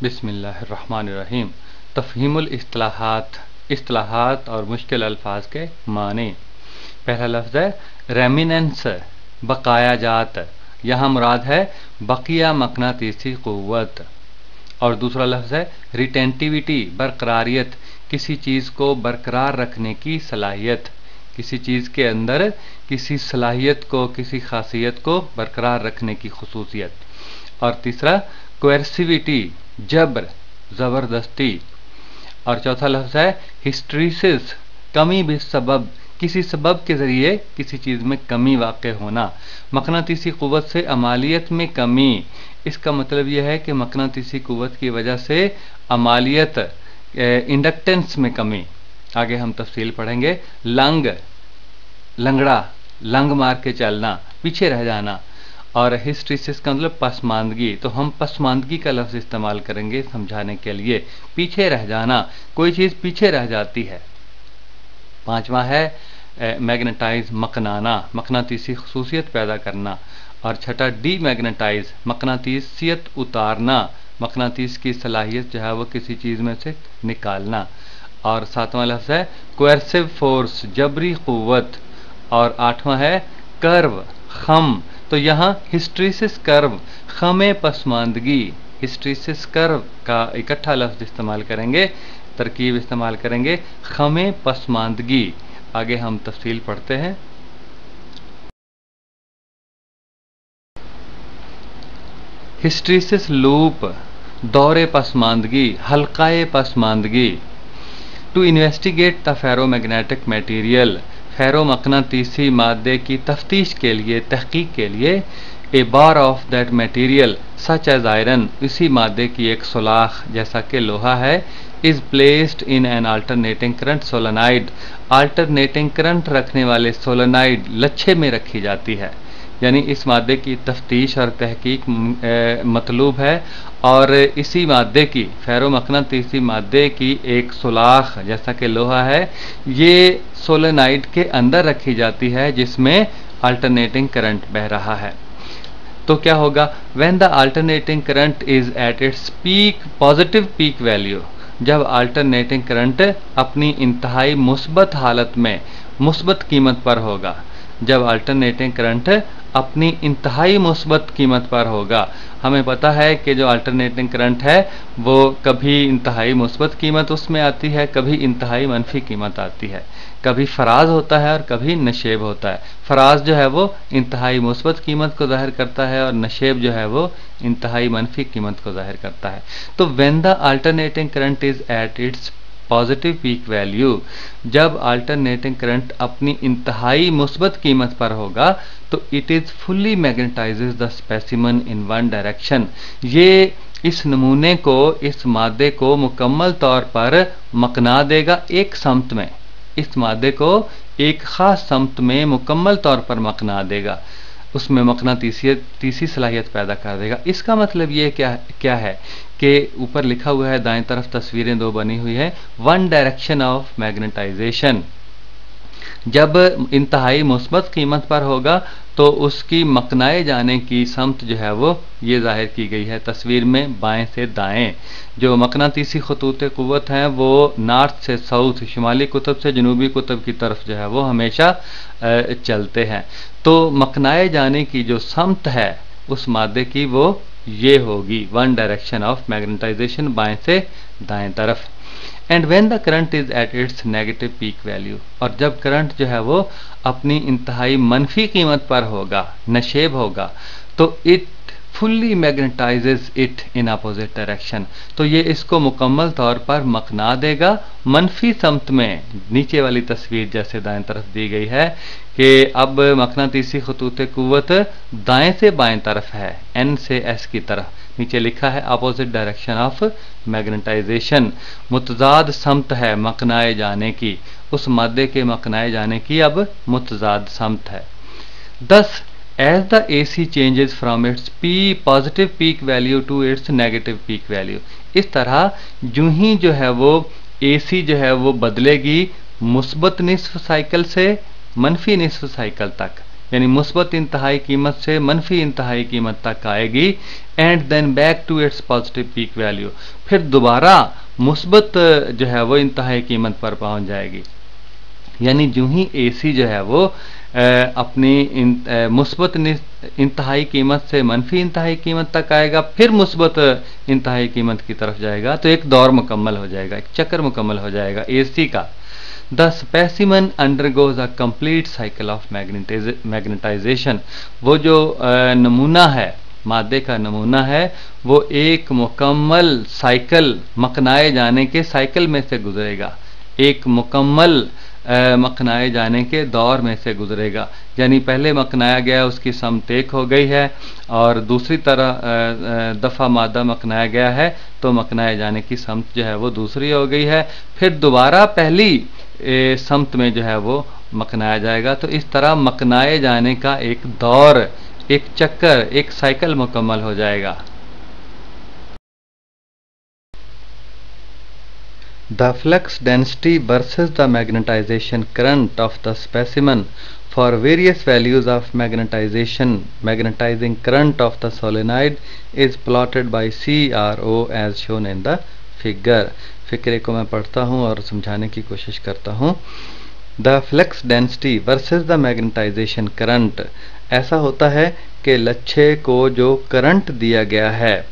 बिस्मिल्लाहिर्रहमानिर्रहीम। तफ़हीमुल इस्तिलाहात, इस्तिलाहात और मुश्किल अल्फाज के मानी। पहला लफ्ज़ है रेमिनेंस, बकाया जात। यहाँ मुराद है बकिया मकनातीसी क़ुव्वत। और दूसरा लफ्ज़ है रिटेंटिविटी, बरकरारियत, किसी चीज़ को बरकरार रखने की सलाहियत, किसी चीज़ के अंदर किसी सलाहियत को, किसी खासियत को बरकरार रखने की खुसूसियत। और तीसरा कोएर्सिविटी, जबर, ज़बरदस्ती। और चौथा लफ्ज़ है हिस्ट्रीसिस, कमी बिसबब, किसी सबब के ज़रिए किसी चीज़ में कमी वाक़ होना। मकनातीसी क़ुव्वत से अमालियत में कमी, इसका मतलब यह है कि मकनातीसी क़ुव्वत की वजह से अमालियत, इंडक्टेंस में कमी। आगे हम तफसील पढ़ेंगे। लंग, लंगड़ा, लंग मार के चलना, पीछे रह जाना। और हिस्ट्रीसिस का मतलब पसमानदगी, तो हम पसमानदगी का लफ्ज़ इस्तेमाल करेंगे समझाने के लिए। पीछे रह जाना, कोई चीज़ पीछे रह जाती है। पांचवा है मैग्नेटाइज, मकनाना, मकनातीसी खुसूसियत पैदा करना। और छठा डी मैग्नेटाइज, मकनातीसियत उतारना, मकनातीस की सलाहियत जो है वो किसी चीज़ में से निकालना। और सातवां लफ्ज़ है कोएर्सिव फोर्स, जबरी क़ुव्वत। और आठवां है कर्व, खम। तो यहाँ हिस्ट्रीसिस कर्व, खमे पसमानदगी, हिस्ट्रीसिस कर्व का इकट्ठा लफ्ज़ इस्तेमाल करेंगे, तरकीब इस्तेमाल करेंगे, खमे पसमानदगी। आगे हम तफसील पढ़ते हैं। हिस्ट्रीसिस लूप, दौरे पसमानदगी, हल्काए पसमानदगी। To investigate the ferromagnetic material, फेरोमकनातीसी मादे की तफ्तीश के लिए, तहकीक के लिए। A bar of that material such as iron, इसी मादे की एक सुलाख जैसा कि लोहा है। Is placed in an alternating current solenoid, alternating current रखने वाले सोलेनाइड लच्छे में रखी जाती है। यानी इस मादे की तफ्तीश और तहकीक मतलूब है। और इसी मादे की, फेरोमकनातीसी मादे की एक सुलाख जैसा कि लोहा है, ये सोलेनाइड के अंदर रखी जाती है जिसमें अल्टरनेटिंग करंट बह रहा है। तो क्या होगा, when the alternating current is at its peak, positive peak value, जब अल्टरनेटिंग करंट अपनी इंतहाई मुस्बत हालत में, मुस्बत कीमत पर होगा, जब अल्टरनेटिंग करंट अपनी इंतहाई मुस्बत कीमत पर होगा। हमें पता है कि जो अल्टरनेटिंग करंट है वो कभी इंतहाई मुस्बत कीमत उसमें आती है, कभी इंतहाई मनफी कीमत आती है, कभी फराज होता है और कभी नशेब होता है। फराज जो है वो इंतहाई मुस्बत कीमत को जाहिर करता है और नशेब जो है वो इंतहाई मनफी कीमत को जाहिर करता है। तो when the alternating current is at its positive peak value, जब अल्टरनेटिंग करंट अपनी इंतहाई मुस्बत कीमत पर होगा, तो it is fully magnetises the specimen in one direction, ये इस नमूने को, इस मादे को मुकम्मल तौर पर मकना देगा एक समत में, इस मादे को एक खास समत में मुकम्मल तौर पर मकना देगा, उसमें मकनातीसी सलाहियत पैदा कर देगा। इसका मतलब ये क्या है कि ऊपर लिखा हुआ है, दाएं तरफ तस्वीरें दो बनी हुई है, वन डायरेक्शन ऑफ मैग्नेटाइजेशन। जब इंतहाई मुस्बत कीमत पर होगा तो उसकी मकनाए जाने की समत जो है वो ये जाहिर की गई है तस्वीर में, बाएं से दाएं। जो मकनातीसी खतूत क़ुव्वत हैं वो नॉर्थ से साउथ, शुमाली कुतुब से जनूबी कुतुब की तरफ जो है वो हमेशा चलते हैं। तो मकनाए जाने की जो समत है उस मादे की वो ये होगी, वन डायरेक्शन ऑफ मैग्नेटाइजेशन, बाएं से दाएं तरफ। And when the current is at it's negative peak value, और जब करंट जो है वो अपनी इंतहाई मनफी कीमत पर होगा, नशेब होगा, तो it fully magnetises it in opposite direction, तो ये इसको मुकम्मल तौर पर मकना देगा मनफी समत में। नीचे वाली तस्वीर जैसे दाएं तरफ दी गई है कि अब मकनातीसी खतूत क़ुव्वत दाएं से बाएं तरफ है, एन से एस की तरफ। नीचे लिखा है अपोजिट डायरेक्शन ऑफ मैग्नेटाइजेशन, मुतजाद समत है मकनाए जाने की, उस मादे के मकनाए जाने की अब मुतजाद समत है। Thus as the AC changes from its positive peak value to its negative peak value, इस तरह जो ही जो है वो AC जो है वो बदलेगी मुस्बत निस्फ साइकिल से मनफी निस्फ साइकिल तक, यानी मुस्बत इंतहाई कीमत से मनफी इंतहाई कीमत तक आएगी, and then back to its positive peak value, फिर दोबारा मुस्बत जो है वो इंतहाई कीमत पर पहुंच जाएगी। यानी जो ही एसी जो है वो अपनी मुस्बत इंतहाई कीमत से मनफी इंतहाई कीमत तक आएगा, फिर मुस्बत इंतहाई कीमत की तरफ जाएगा, तो एक दौर मुकम्मल हो जाएगा, एक चक्कर मुकम्मल हो जाएगा एसी का। The specimen undergoes a complete cycle of magnetization, वो जो नमूना है, मादे का नमूना है, वो एक मुकम्मल साइकिल, मकनाए जाने के साइकिल में से गुजरेगा, एक मुकम्मल मकनाए जाने के दौर में से गुजरेगा। यानी पहले मकनाया गया, उसकी समत एक हो गई है, और दूसरी तरह दफ़ा मादा मकनाया गया है, तो मकनाए जाने की समत जो है वो दूसरी हो गई है, फिर दोबारा पहली समत में जो है वो मकनाया जाएगा। तो इस तरह मकनाए जाने का एक दौर, एक चक्कर, एक साइकिल मुकम्मल हो जाएगा। The flux density versus the magnetization current of the specimen for various values of magnetizing current of the solenoid is plotted by CRO as shown in the figure। फिक्रे को मैं पढ़ता हूँ और समझाने की कोशिश करता हूँ। The flux density versus the magnetization current, ऐसा होता है कि लच्छे को जो करंट दिया गया है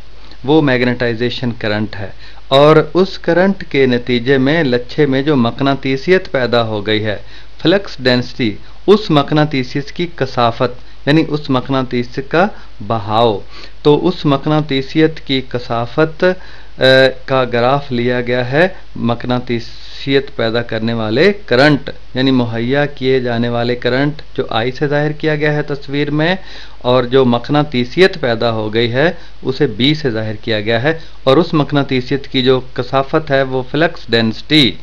वो मैग्नेटाइजेशन करंट है, और उस करंट के नतीजे में लच्छे में जो मकनातीसियत पैदा हो गई है, फ्लक्स डेंसिटी, उस मकनातीसियत की कसाफत, यानी उस मकनातीसियत का बहाव, तो उस मकनातीसियत की कसाफत का ग्राफ लिया गया है मकनातीसियत पैदा करने वाले करंट, यानी मुहैया किए जाने वाले करंट जो आई से जाहिर किया गया है तस्वीर में, और जो मकनातीसियत पैदा हो गई है उसे बी से जाहिर किया गया है, और उस मकनातीसियत की जो कसाफत है वो फ्लक्स डेंसिटी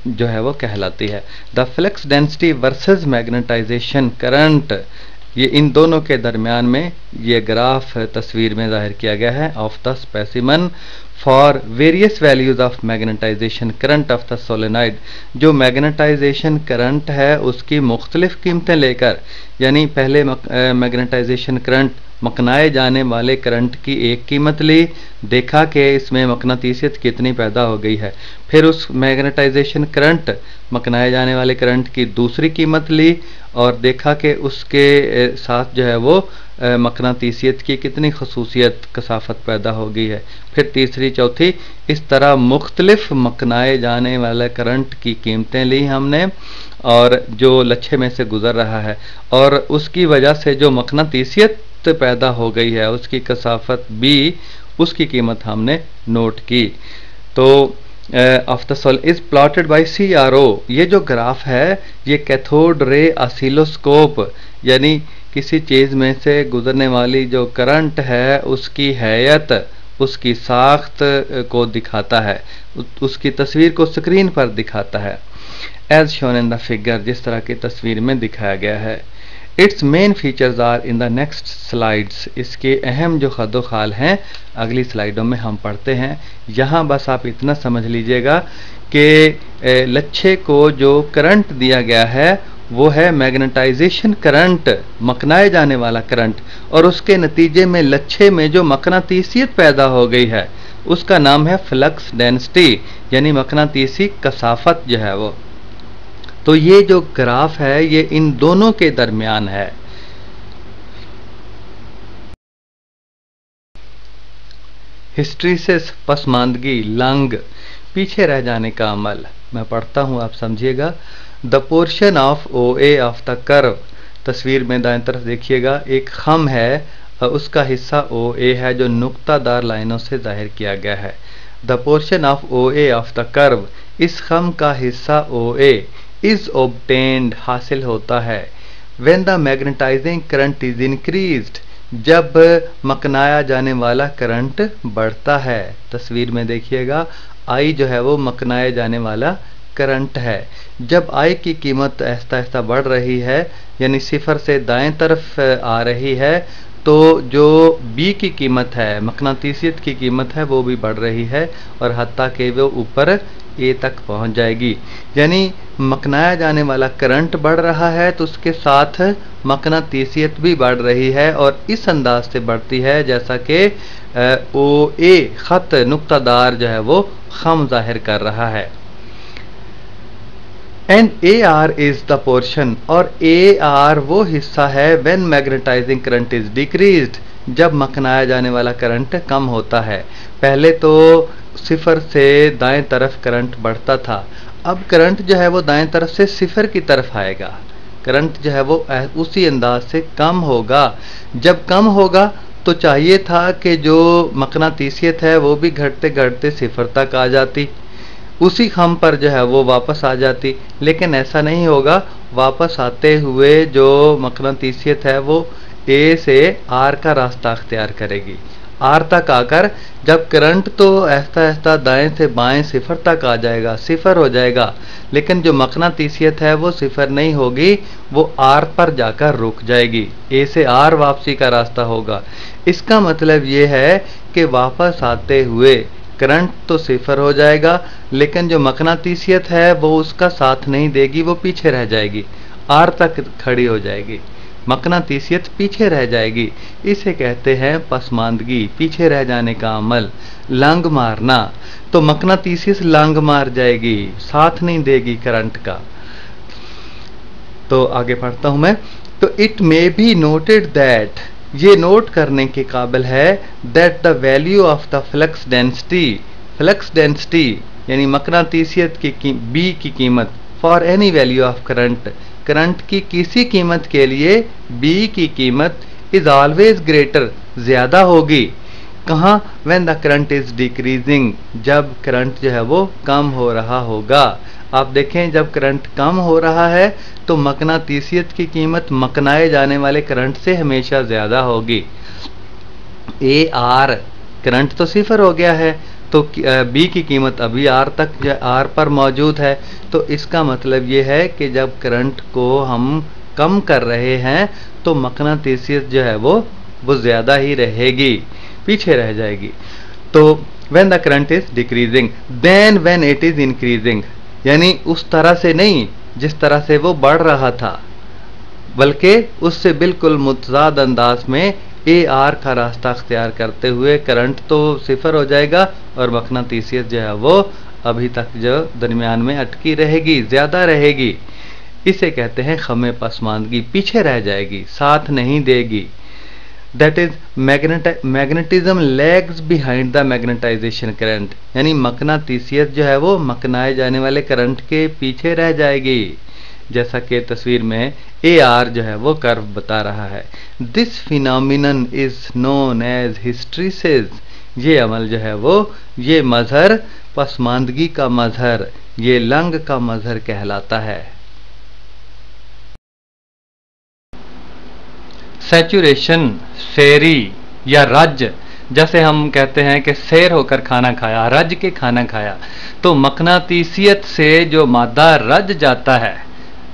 जो है वो कहलाती है। The flux density versus magnetization current, ये इन दोनों के दरमियान में ये ग्राफ तस्वीर में जाहिर किया गया है of the specimen for various values of magnetization current of the solenoid. जो मैग्नेटाइजेशन करंट है उसकी मुख्तलिफ कीमतें लेकर, यानी पहले मैग्नेटाइजेशन करंट, मकनाए जाने वाले करंट की एक कीमत ली, देखा कि इसमें मकनातीसियत कितनी पैदा हो गई है, फिर उस मैग्नेटाइजेशन करंट, मकनाए जाने वाले करंट की दूसरी कीमत ली, और देखा कि उसके साथ जो है वो मकनातीसियत की कितनी खसूसियत, कसाफत पैदा हो गई है, फिर तीसरी, चौथी, इस तरह मुख्तलिफ मकनाए जाने वाले करंट की कीमतें ली हमने, और जो लच्छे में से गुजर रहा है और उसकी वजह से जो मकनातीसियत पैदा हो गई है, उसकी कसाफत बी, उसकी कीमत हमने नोट की। तो of the soul is plotted by CRO। ये जो ग्राफ है ये कैथोड रे ऑसिलोस्कोप, यानी किसी चीज़ में से गुजरने वाली जो करंट है उसकी हैयत, उसकी साख्त को दिखाता है, उसकी तस्वीर को स्क्रीन पर दिखाता है। As shown in the figure, जिस तरह की तस्वीर में दिखाया गया है। Its main features are in the next slides. इसके अहम जो खदो खाल हैं अगली स्लाइडों में हम पढ़ते हैं। यहाँ बस आप इतना समझ लीजिएगा कि लच्छे को जो करंट दिया गया है वो है मैग्नेटाइजेशन करंट, मकनाए जाने वाला करंट, और उसके नतीजे में लच्छे में जो मकनातीसियत पैदा हो गई है उसका नाम है फ्लक्स डेंसिटी, यानी मकनातीसी कसाफत जो है वो। तो ये जो ग्राफ है ये इन दोनों के दरमियान है। हिस्ट्रीसिस, पसमानदगी, लंग, पीछे रह जाने का अमल। मैं पढ़ता हूं, आप समझिएगा। The portion of OA of the curve, तस्वीर में दाएं तरफ देखिएगा एक खम है, उसका हिस्सा OA है जो नुक्तादार लाइनों से जाहिर किया गया है। The portion of OA of the curve, इस खम का हिस्सा OA इज ऑब्टेन्ड, हासिल होता है। When the magnetizing current is increased, जब मकनाया जाने वाला करंट बढ़ता है। तस्वीर में देखिएगा आई जो है वो मकनाया जाने वाला करंट है। जब आई की कीमत आहिस्ता आहिस्ता बढ़ रही है, यानी सिफर से दाएं तरफ आ रही है, तो जो बी की कीमत है, मकनातीसियत की कीमत है, वो भी बढ़ रही है, और हत्ता कि वो ऊपर ए तक पहुंच जाएगी। यानी मकनाया जाने वाला करंट बढ़ रहा है तो उसके साथ मकनातीसियत भी बढ़ रही है और इस अंदाज से बढ़ती है जैसा कि ओ ए खत नुक्तादार जो है वो खम जाहिर कर रहा है। And A R is the portion, और ए आर वो हिस्सा है when magnetizing current is decreased, जब मकनाया जाने वाला करंट कम होता है। पहले तो सिफर से दाएं तरफ करंट बढ़ता था, अब करंट जो है वो दाएं तरफ से सिफर की तरफ आएगा। करंट जो है वो उसी अंदाज से कम होगा। जब कम होगा तो चाहिए था कि जो मकनातीसियत है वो भी घटते घटते सिफर तक आ जाती, उसी खम पर जो है वो वापस आ जाती, लेकिन ऐसा नहीं होगा। वापस आते हुए जो मकनातीसियत है वो ए से आर का रास्ता अख्तियार करेगी। आर तक आकर जब करंट तो ऐसा ऐसा दाएं से बाएं सिफर तक आ जाएगा, सिफर हो जाएगा, लेकिन जो मकनातीसियत है वो सिफर नहीं होगी, वो आर पर जाकर रुक जाएगी। ए से आर वापसी का रास्ता होगा। इसका मतलब ये है कि वापस आते हुए करंट तो सिफर हो जाएगा, लेकिन जो मकनातीसियत है वो उसका साथ नहीं देगी, वो पीछे रह जाएगी, आर तक खड़ी हो जाएगी, मकनातीसियत पीछे रह जाएगी। इसे कहते हैं पसमानदगी, पीछे रह जाने का अमल, लांग मारना। तो मकनातीसियत लांग मार जाएगी, साथ नहीं देगी करंट का। तो आगे पढ़ता हूं मैं। तो it may be noted that, ये नोट करने के काबिल है, that the value of the flux density यानी मकनातीसियत की बी की कीमत, for any value of current की किसी कीमत के लिए बी की कीमत इज ऑलवेज ग्रेटर, ज्यादा होगी। कहाँ? When the current is decreasing, जब करंट जो है वो कम हो रहा होगा। आप देखें जब करंट कम हो रहा है तो मकनातीसियत की कीमत मकनाए जाने वाले करंट से हमेशा ज्यादा होगी। ए आर करंट तो सिफर हो गया है तो बी की कीमत अभी आर तक आर पर मौजूद है। तो इसका मतलब ये है कि जब करंट को हम कम कर रहे हैं तो मकनातीसियत जो है वो ज्यादा ही रहेगी, पीछे रह जाएगी। तो when the current is decreasing, then when it is increasing, यानी उस तरह से नहीं जिस तरह से वो बढ़ रहा था, बल्कि उससे बिल्कुल मुतजाद अंदाज में ए आर का रास्ता अख्तियार करते हुए करंट तो सिफर हो जाएगा और मकनातीसियत जो है वो अभी तक जो दरमियान में अटकी रहेगी, ज्यादा रहेगी। इसे कहते हैं खमे पसमानदगी, पीछे रह जाएगी, साथ नहीं देगी। That is magnetism lags behind the magnetization current, यानी मकनातीसियत जो है वो मकनाए जाने वाले करंट के पीछे रह जाएगी, जैसा कि तस्वीर में ए आर जो है वो कर्व बता रहा है। This phenomenon is known as hysteresis, ये अमल जो है वो, ये मजहर पसमानदगी का मजहर, ये लंग का मजहर कहलाता है। सैचुरेशन, सेरी या रज, जैसे हम कहते हैं कि सैर होकर खाना खाया, रज के खाना खाया, तो मकनातीसियत से जो मादा रज जाता है,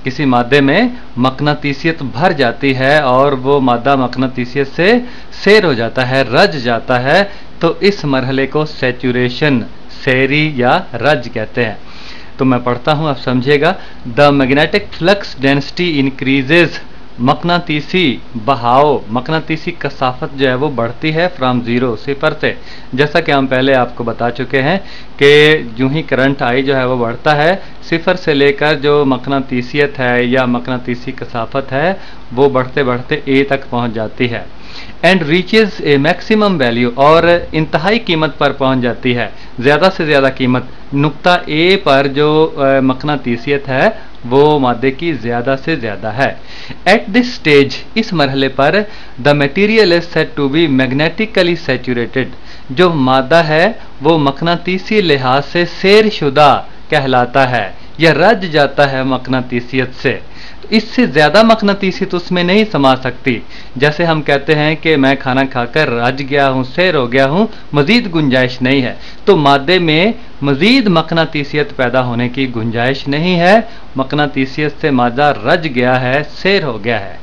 किसी मादे में मकनातीसियत भर जाती है और वो मादा मकनातीसियत से सैर हो जाता है, रज जाता है, तो इस मरहले को सैचुरेशन, सैरी या रज कहते हैं। तो मैं पढ़ता हूं, आप समझिएगा। The magnetic flux density increases, मकनातीसी बहाव, मकनातीसी कसाफत जो है वो बढ़ती है फ्रॉम जीरो, सिफर से। जैसा कि हम पहले आपको बता चुके हैं कि यूं ही करंट आई जो है वो बढ़ता है, सिफर से लेकर जो मकनातीसियत है या मकनातीसी कसाफत है वो बढ़ते बढ़ते ए तक पहुंच जाती है। And reaches A maximum value, और इंतहाई कीमत पर पहुंच जाती है, ज़्यादा से ज़्यादा कीमत नुक्ता ए पर जो मकनातीसियत है वो मादे की ज़्यादा से ज़्यादा है। एट दिस स्टेज, इस मरहले पर the material is said to be magnetically saturated, जो मादा है वो मकनातीसी लिहाज से सैरशुदा कहलाता है या रज जाता है मकनातीसियत से। इससे ज्यादा मकनातीसियत उसमें नहीं समा सकती। जैसे हम कहते हैं कि मैं खाना खाकर रज गया हूं, सैर हो गया हूं, मजीद गुंजाइश नहीं है, तो मादे में मजीद मकनातीसियत पैदा होने की गुंजाइश नहीं है। मकनातीसियत से मादा रज गया है, सैर हो गया है।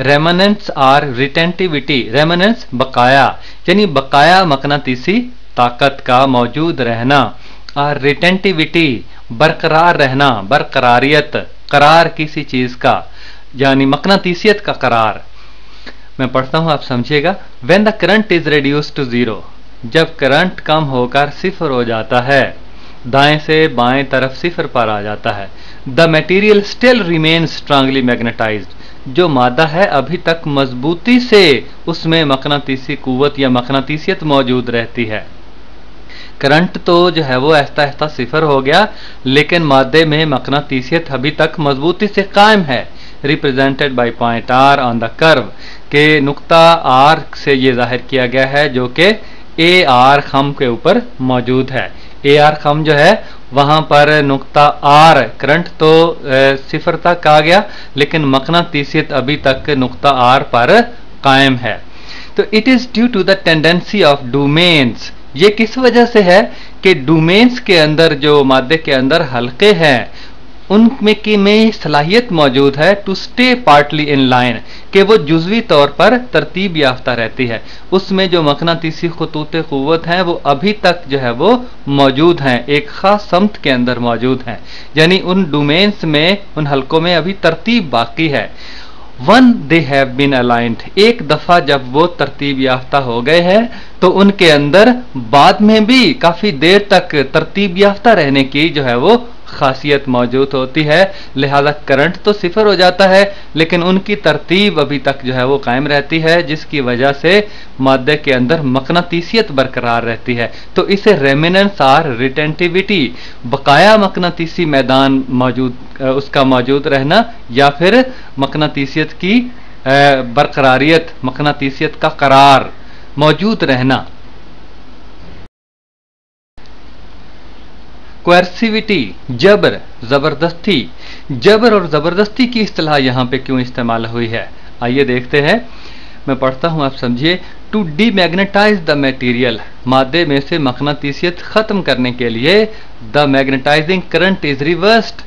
रेमनेंट्स आर रिटेंटिविटी, रेमनेंट्स बकाया, यानी बकाया मकनातीसी ताकत का मौजूद रहना, और रिटेंटिविटी बरकरार रहना, बरकरारियत, करार किसी चीज का, यानी मकनातीसियत का करार। मैं पढ़ता हूं, आप समझिएगा। When the current is reduce to zero, जब करंट कम होकर सिफर हो जाता है, दाएं से बाएं तरफ सिफर पर आ जाता है। The material still remains strongly magnetised, जो मादा है अभी तक मजबूती से उसमें मकनातीसी कुव्वत या मकनातीसियत मौजूद रहती है। करंट तो जो है वो आहिस्ता आहिस्ता सिफर हो गया, लेकिन मादे में मकनातीसियत अभी तक मजबूती से कायम है। Represented by point R on the curve, के नुक्ता आर से ये जाहिर किया गया है, जो कि ए आर खम के ऊपर मौजूद है। ए आर खम जो है वहां पर नुक्ता आर, करंट तो सिफर तक आ गया, लेकिन मकनातीसियत अभी तक नुक्ता आर पर कायम है। तो it is due to the tendency of domains, ये किस वजह से है कि डोमेन्स के अंदर, जो मादे के अंदर हल्के हैं, उनमें की में सलाहियत मौजूद है to stay partly in line, कि वो जुजवी तौर पर तरतीब याफ्ता रहती है। उसमें जो मकनातीसी खतूत क़ुव्वत हैं वो अभी तक जो है वो मौजूद हैं, एक खास समत के अंदर मौजूद हैं, यानी उन डोमेन्स में, उन हल्कों में अभी तरतीब बाकी है। One they have been aligned, एक दफा जब वो तरतीब याफ्ता हो गए हैं तो उनके अंदर बाद में भी काफी देर तक तरतीब याफ्ता रहने की जो है वो खासियत मौजूद होती है। लिहाजा करंट तो सिफर हो जाता है, लेकिन उनकी तरतीब अभी तक जो है वो कायम रहती है, जिसकी वजह से मादे के अंदर मकनातीसियत बरकरार रहती है। तो इसे रेमिनेंस और रिटेंटिविटी, बकाया मकनातीसी मैदान मौजूद, उसका मौजूद रहना, या फिर मकनातीसियत की बरकरारियत, मकनातीसियत का करार मौजूद रहना। क्वेर्सिविटी, जबर, जबरदस्ती। जबर और जबरदस्ती की इस्तेलाह यहां पे क्यों इस्तेमाल हुई है, आइए देखते हैं। मैं पढ़ता हूं, आप समझिए। टू डीमैग्नेटाइज द मटेरियल, मादे में से मकनातीसियत खत्म करने के लिए the magnetizing current is reversed,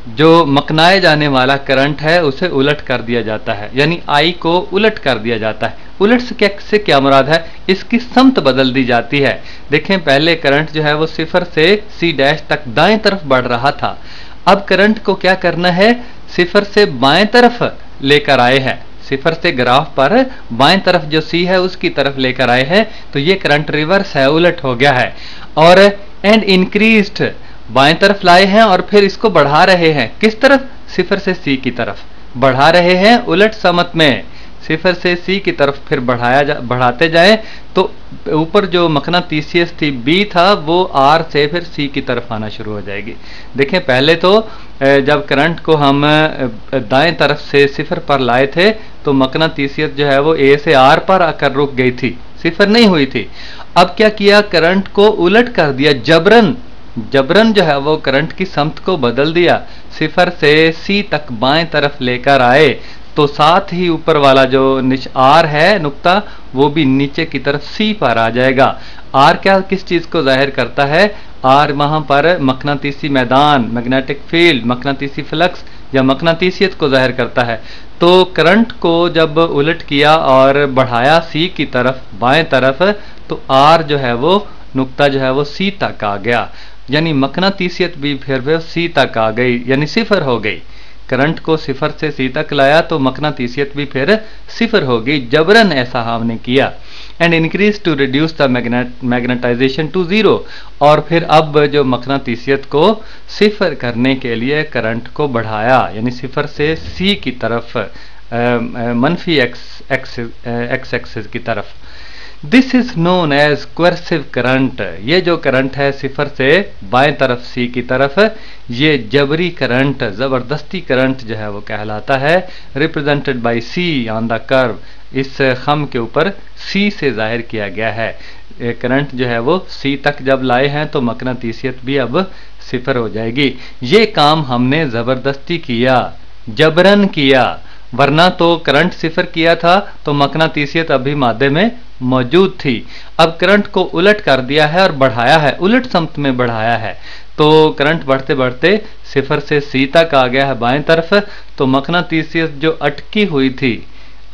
जो मकनाए जाने वाला करंट है उसे उलट कर दिया जाता है, यानी आई को उलट कर दिया जाता है। उलट से क्या मुराद है, इसकी समत बदल दी जाती है। देखें, पहले करंट जो है वो सिफर से सी डैश तक दाएं तरफ बढ़ रहा था, अब करंट को क्या करना है, सिफर से बाएं तरफ लेकर आए हैं, सिफर से ग्राफ पर बाएं तरफ जो सी है उसकी तरफ लेकर आए हैं, तो ये करंट रिवर्स है, उलट हो गया है। और एंड इंक्रीज्ड, बाएं तरफ लाए हैं और फिर इसको बढ़ा रहे हैं, किस तरफ, सिफर से सी की तरफ बढ़ा रहे हैं, उलट समत में सिफर से सी की तरफ फिर बढ़ाते जाएं, तो ऊपर जो मकनातीसियत थी बी था, वो आर से फिर सी की तरफ आना शुरू हो जाएगी। देखें, पहले तो जब करंट को हम दाएं तरफ से सिफर पर लाए थे तो मकनातीसियत जो है वो ए से आर पर आकर रुक गई थी, सिफर नहीं हुई थी। अब क्या किया, करंट को उलट कर दिया, जबरन जबरन जो है वो करंट की समत को बदल दिया, सिफर से सी तक बाएं तरफ लेकर आए, तो साथ ही ऊपर वाला जो आर है नुक्ता, वो भी नीचे की तरफ सी पर आ जाएगा। आर क्या, किस चीज को जाहिर करता है, आर वहां पर मकनातीसी मैदान, मैग्नेटिक फील्ड, मकनातीसी फ्लक्स या मकनातीसियत को जाहिर करता है। तो करंट को जब उलट किया और बढ़ाया सी की तरफ, बाएं तरफ, तो आर जो है वो नुक्ता जो है वो सी तक आ गया, यानी मकनातीसियत भी फिर सी तक आ गई, यानी सिफर हो गई। करंट को सिफर से सी तक लाया तो मकनातीसियत भी फिर सिफर हो गई, जबरन ऐसा हमने किया। And increase to reduce the magnetization to zero, और फिर अब जो मकनातीसियत को सिफर करने के लिए करंट को बढ़ाया, यानी सिफर से सी की तरफ, मनफी एक्स एक्सिस की तरफ। This is known as coercive current, ये जो करंट है सिफर से बाएं तरफ सी की तरफ, ये जबरी करंट, जबरदस्ती करंट जो है वो कहलाता है। Represented by C on the curve, इस खम के ऊपर सी से जाहिर किया गया है। करंट जो है वो सी तक जब लाए हैं तो मकनातीसियत भी अब सिफर हो जाएगी। ये काम हमने जबरदस्ती किया, जबरन किया, वरना तो करंट सिफर किया था तो मकनातीसियत अभी मादे में मौजूद थी। अब करंट को उलट कर दिया है और बढ़ाया है, उलट समत में बढ़ाया है, तो करंट बढ़ते बढ़ते सिफर से सी तक आ गया है बाएं तरफ, तो मकनातीसियत जो अटकी हुई थी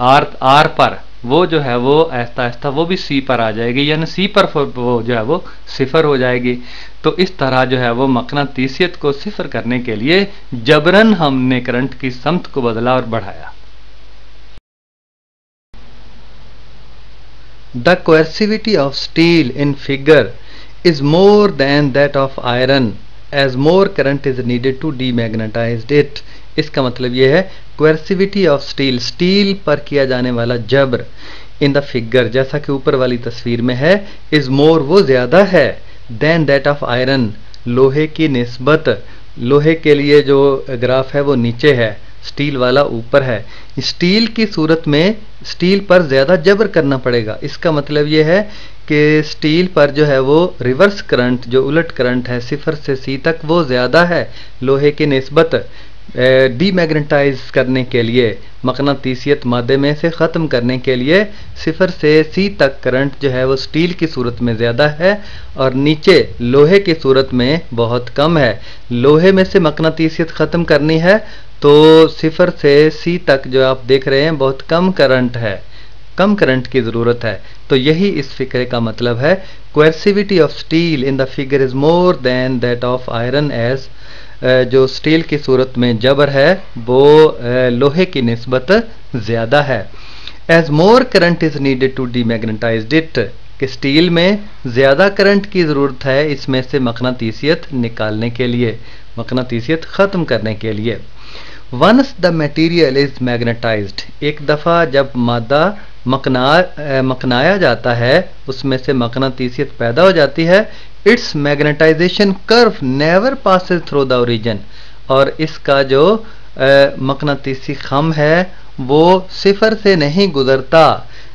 आर पर, वो जो है वो आहिस्ता आहिस्ता वो भी सी पर आ जाएगी, यानी सी पर वो जो है वो सिफर हो जाएगी। तो इस तरह जो है वो मकनातीसियत को सिफर करने के लिए जबरन हमने करंट की समत को बदला और बढ़ाया। The coercivity of steel in figure is more than that of iron as more current is needed to demagnetize it। इसका मतलब यह है coercivity of steel, स्टील पर किया जाने वाला जबर in the figure, जैसा कि ऊपर वाली तस्वीर में है, is more वो ज्यादा है than that of iron, लोहे की निस्बत। लोहे के लिए जो ग्राफ है वो नीचे है, स्टील वाला ऊपर है। स्टील की सूरत में स्टील पर ज्यादा जबर करना पड़ेगा। इसका मतलब यह है कि स्टील पर जो है वो रिवर्स करंट, जो उलट करंट है सिफर से सी तक, वो ज्यादा है लोहे की निस्बत। डीमैग्नेटाइज करने के लिए, मकनातीसियत मादे में से ख़त्म करने के लिए सिफर से सी तक करंट जो है वो स्टील की सूरत में ज़्यादा है और नीचे लोहे की सूरत में बहुत कम है। लोहे में से मकनातीसियत ख़त्म करनी है तो सिफर से सी तक जो आप देख रहे हैं बहुत कम करंट है, कम करंट की ज़रूरत है। तो यही इस फिक्रे का मतलब है। Coercivity of steel in the figure is more than that of iron as, जो स्टील की सूरत में जबर है वो लोहे की निस्बत ज़्यादा है। As more current is needed to demagnetize it, कि स्टील में ज़्यादा करंट की ज़रूरत है इसमें से मकनातीसियत निकालने के लिए, मकनातीसियत ख़त्म करने के लिए। Once the material is magnetized, एक दफ़ा जब मादा मकनाया जाता है उसमें से मकनातीसियत पैदा हो जाती है, its magnetization curve never passes through the origin, और इसका जो मकनातीसी खम है वो सिफर से नहीं गुजरता।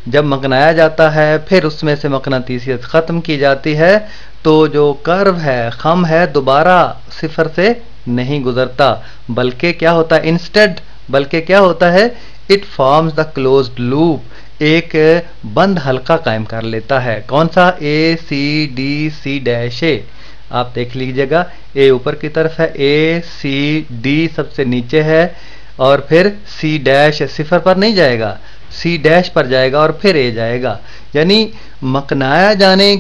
जब मकनाया जाता है फिर उसमें से मकनातीसियत ख़त्म की जाती है तो जो कर्व है, खम है, दोबारा सिफर से नहीं गुजरता, बल्कि क्या होता है इंस्टेड, बल्कि क्या होता है, it forms the closed loop, एक बंद हल्का कायम कर लेता है। कौन सा? ए सी डी सी डैश ए, आप देख लीजिएगा, ए ऊपर की तरफ है, ए सी डी सबसे नीचे है और फिर सी डैश सिफर पर नहीं जाएगा, सी डैश पर जाएगा और फिर ए जाएगा। यानी मकनाया जाने,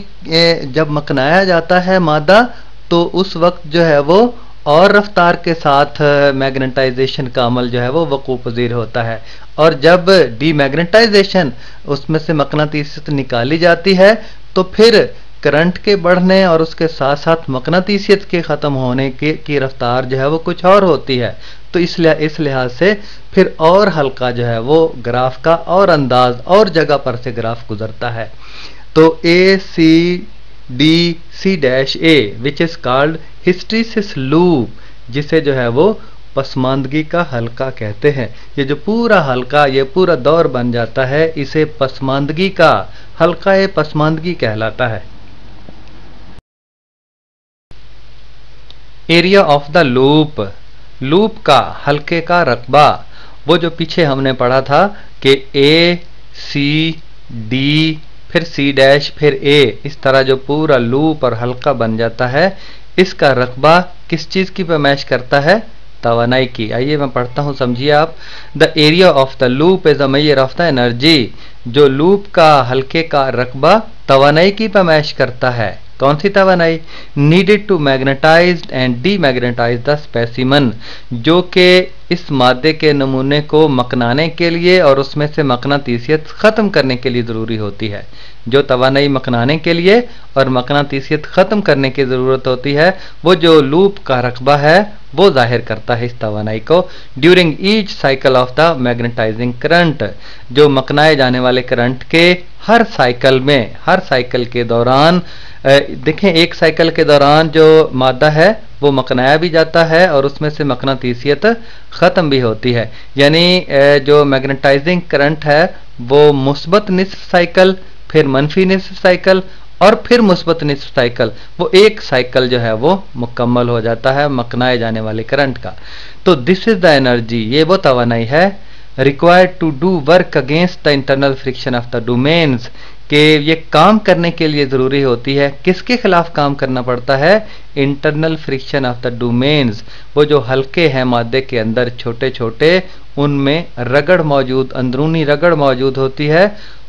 जब मकनाया जाता है मादा तो उस वक्त जो है वो और रफ्तार के साथ मैग्नेटाइजेशन का अमल जो है वो वक़ू पज़ीर होता है, और जब डीमैग्नेटाइजेशन, उसमें से मकनातीसियत निकाली जाती है तो फिर करंट के बढ़ने और उसके साथ साथ मकनातीसियत के ख़त्म होने की रफ्तार जो है वो कुछ और होती है। तो इस लिहाज से फिर और हल्का जो है वो ग्राफ का और अंदाज और जगह पर से ग्राफ गुजरता है। तो A C D C dash A which is called hysteresis loop, जिसे जो है वो पसमानदगी का हल्का कहते हैं। ये जो पूरा हल्का, ये पूरा दौर बन जाता है, इसे पसमानदगी का हल्का पसमानदगी कहलाता है। Area of the loop, loop का हल्के का रकबा, वो जो पीछे हमने पढ़ा था कि ए सी डी फिर सी डैश फिर ए, इस तरह जो पूरा लूप और हल्का बन जाता है, इसका रकबा किस चीज़ की पैमाइश करता है? तवानाई की। आइए मैं पढ़ता हूँ, समझिए आप। The area of the loop is the measure of the energy, जो लूप का हल्के का रकबा तवानाई की पैमाइश करता है। कौन सी तवानाई? Needed to magnetise and demagnetise the specimen, जो कि इस मादे के नमूने को मकनाने के लिए और उसमें से मकनातीसियत ख़त्म करने के लिए ज़रूरी होती है। जो तवानाई मकनाने के लिए और मकनातीसियत ख़त्म करने की ज़रूरत होती है, वो जो लूप का रकबा है वो जाहिर करता है इस तवानाई को। During each cycle of the magnetizing current, जो मकनाए जाने वाले करंट के हर साइकिल में, हर साइकिल के दौरान, देखें एक साइकिल के दौरान जो मादा है वो मकनाया भी जाता है और उसमें से मकनातीसियत ख़त्म भी होती है। यानी जो मैग्नेटाइजिंग करंट है वो मुस्बत निस्फ साइकिल, फिर मनफी निस्फ साइकिल और फिर मुस्बत निस्फ साइकिल, वो एक साइकिल जो है वो मुकम्मल हो जाता है मकनाए जाने वाले करंट का। तो दिस इज द एनर्जी, ये वो तवानाई है required to do work against the internal friction of the domains, कि ये काम करने के लिए ज़रूरी होती है। किसके खिलाफ काम करना पड़ता है? Internal friction of the domains, वो जो हल्के हैं मादे के अंदर छोटे छोटे, उनमें रगड़ मौजूद, अंदरूनी रगड़ मौजूद होती है,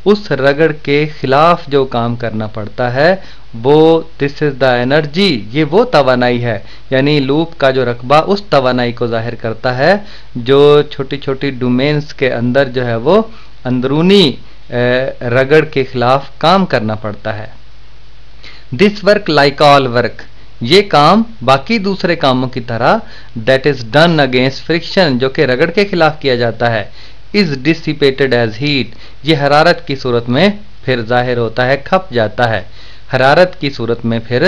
उस रगड़ के खिलाफ जो काम करना पड़ता है वो दिस इज द एनर्जी, ये वो तवानाई है। यानी लूप का जो रकबा उस तवानाई को जाहिर करता है जो छोटी छोटी डोमेन्स के अंदर जो है वो अंदरूनी रगड़ के खिलाफ काम करना पड़ता है। This work like all work, ये काम बाकी दूसरे कामों की तरह that is done against friction, जो कि रगड़ के खिलाफ किया जाता है, इज डिसिपेटेड एज हीट, ये हरारत की सूरत में फिर जाहिर होता है, खप जाता है, हरारत की सूरत में फिर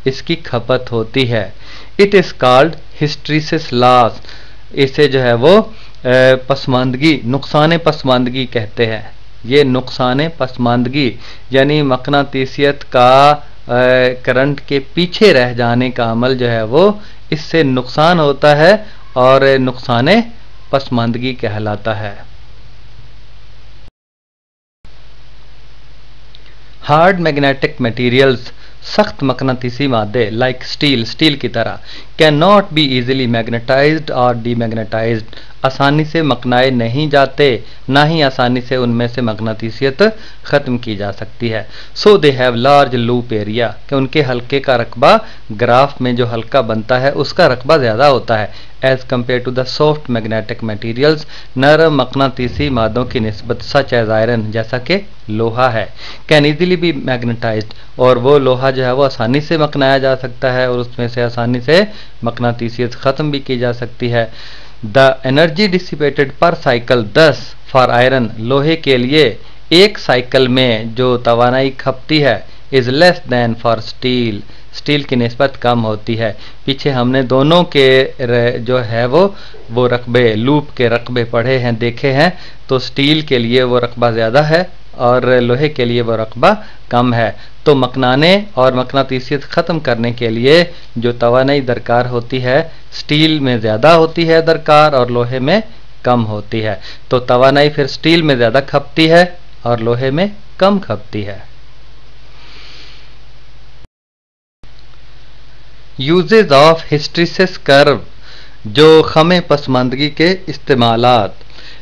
इसकी खपत होती है। इट इज कॉल्ड हिस्ट्रीसिस लॉस, इसे जो है वो पसमानदगी, नुकसान पसमानदगी कहते हैं। ये नुकसान पसमानदगी यानी मकनातीसियत का करंट के पीछे रह जाने का अमल जो है वो इससे नुकसान होता है और नुकसान पसमानदगी कहलाता है। हार्ड मैग्नेटिक मटेरियल्स, सख्त मकनातीसी मादे लाइक स्टील, स्टील की तरह, can not be easily magnetised और डीमैग्नेटाइज्ड, आसानी से मकनाए नहीं जाते, ना ही आसानी से उनमें से मकनातीसियत ख़त्म की जा सकती है। So they have large loop area, कि उनके हल्के का रकबा ग्राफ में जो हल्का बनता है उसका रकबा ज़्यादा होता है as compare to the soft magnetic materials, नरम मकनातीसी मादों की निस्बत, सच एज आयरन, जैसा कि लोहा है, कैन इजीली बी मैग्नेटाइज्ड, और वो लोहा जो है वो आसानी से मकनाया जा सकता है और उसमें से आसानी से मकनातीसियत ख़त्म भी की जा सकती है। द एनर्जी डिसिपेटेड पर साइकिल 10 फॉर आयरन, लोहे के लिए एक साइकिल में जो तवानाई खपती है is less than for steel, steel की निस्बत कम होती है। पीछे हमने दोनों के जो है वो रकबे, लूप के रकबे पढ़े हैं, देखे हैं, तो स्टील के लिए वो रकबा ज़्यादा है और लोहे के लिए वो रकबा कम है। तो मकनाने और मकनातीसियत ख़त्म करने के लिए जो तवानाई दरकार होती है स्टील में ज़्यादा होती है दरकार और लोहे में कम होती है। तो तवानाई फिर स्टील में ज़्यादा खपती है और लोहे में कम खपती है। यूजेज ऑफ हिस्ट्रीसिस कर्व, जो खमे पसमानदगी के इस्तेमालात।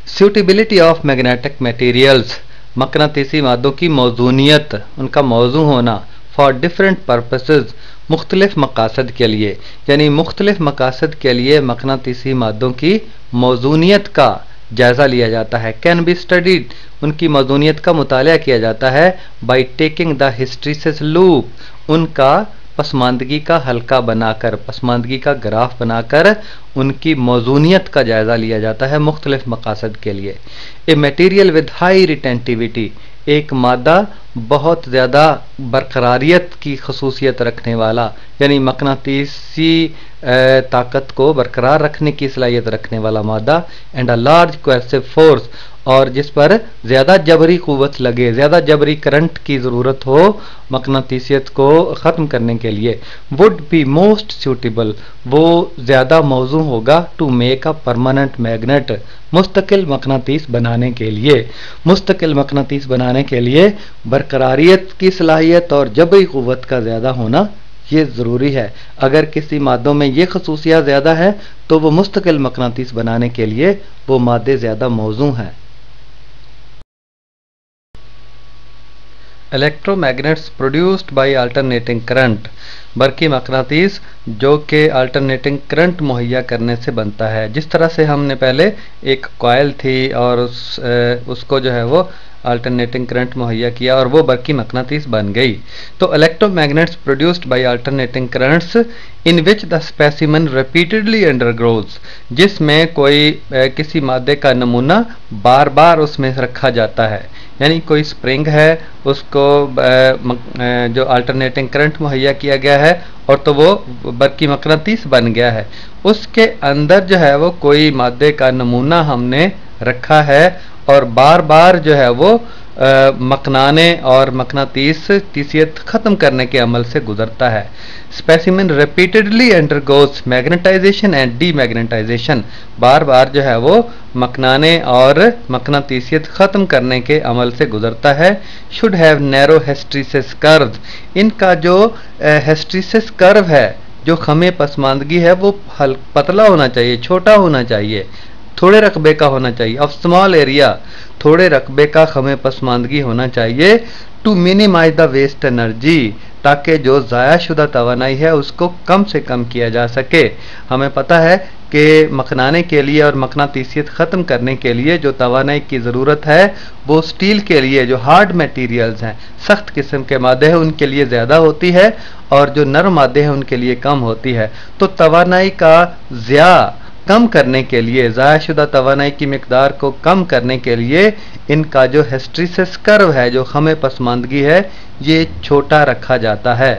सूटेबिलिटी ऑफ मैग्नेटिक मटेरियल्स, मकनातीसी मादों की मौजूनियत, उनका मौजू होना, फॉर डिफरेंट पर्पसेस, मुख्तलिफ मकासद के लिए, यानी मुख्तलिफ मकासद के लिए मकनातीसी मादों की मौजूनियत का जायज़ा लिया जाता है। कैन बी स्टडीड, उनकी मौजूनियत का मुताला किया जाता है बाई टेकिंग द हिस्ट्रीसिस लूप, उनका पसमानदगी का हल्का बनाकर, पसमानदगी का ग्राफ बनाकर उनकी मौजूनियत का जायज़ा लिया जाता है मुख्तलिफ मकासद के लिए। ए मटीरियल विद हाई रिटेंटिविटी, एक मादा बहुत ज़्यादा बरकरारियत की खसूसियत रखने वाला, यानी मकनातीसी ताकत को बरकरार रखने की सलाहियत रखने वाला मादा, and a large cohesive force, और जिस पर ज़्यादा जबरी क़ुव्वत लगे, ज़्यादा जबरी करंट की ज़रूरत हो मकनातीसियत को ख़त्म करने के लिए, वुड बी मोस्ट सूटेबल, वो ज़्यादा मौजू होगा to make a permanent magnet, मुस्तकिल मकनातीस बनाने के लिए। मुस्तकिल मकनातीस बनाने के लिए बरकरारियत की सलाहियत और जबरी क़ुव्वत का ज़्यादा होना ये ज़रूरी है। अगर किसी मादों में ये खसूसियात ज़्यादा है तो वो मुस्तकिल मकनातीस बनाने के लिए वो मादे ज़्यादा मौजू हैं। Electromagnets produced by alternating current, बरकी मकनातीस जो कि अल्टरनेटिंग करंट मुहैया करने से बनता है। जिस तरह से हमने पहले एक कॉइल थी और उसको जो है वो अल्टरनेटिंग करंट मुहैया किया और वो बरकी मकनातीस बन गई। तो electromagnets produced by alternating currents in which the specimen repeatedly undergoes, जिसमें कोई किसी मादे का नमूना बार बार उसमें रखा जाता है, यानी कोई स्प्रिंग है उसको जो अल्टरनेटिंग करंट मुहैया किया गया है और तो वो बरकी मकनातीस बन गया है, उसके अंदर जो है वो कोई मादे का नमूना हमने रखा है और बार बार जो है वो मकनाने और मकनातीसियत ख़त्म करने के अमल से गुजरता है। Specimen repeatedly undergoes magnetisation and demagnetisation, बार बार जो है वो मकनाने और मकनातीसियत ख़त्म करने के अमल से गुजरता है। शुड हैव नैरो हिस्ट्रीसिस कर्व, इनका जो हिस्ट्रीसिस कर्व है, जो खमे पसमानदगी है, वो पतला होना चाहिए, छोटा होना चाहिए, थोड़े रकबे का होना चाहिए, ऑफ स्मॉल एरिया, थोड़े रकबे का खमे पसमानदगी होना चाहिए to minimize the waste energy, ताकि जो ज़ाया शुदा तवानाई है उसको कम से कम किया जा सके। हमें पता है कि मखनाने के लिए और मकनातीसियत ख़त्म करने के लिए जो तवानाई की ज़रूरत है वो स्टील के लिए जो हार्ड मटेरियल्स हैं, सख्त किस्म के मादे हैं, उनके लिए ज़्यादा होती है और जो नरम मादे हैं उनके लिए कम होती है। तो तवानाई का ज़िया कम करने के लिए, ज़ायाशुदा तवानाई की मिकदार को कम करने के लिए इनका जो हिस्ट्रीसिस कर्व है, जो खमे पसमानदगी है, ये छोटा रखा जाता है।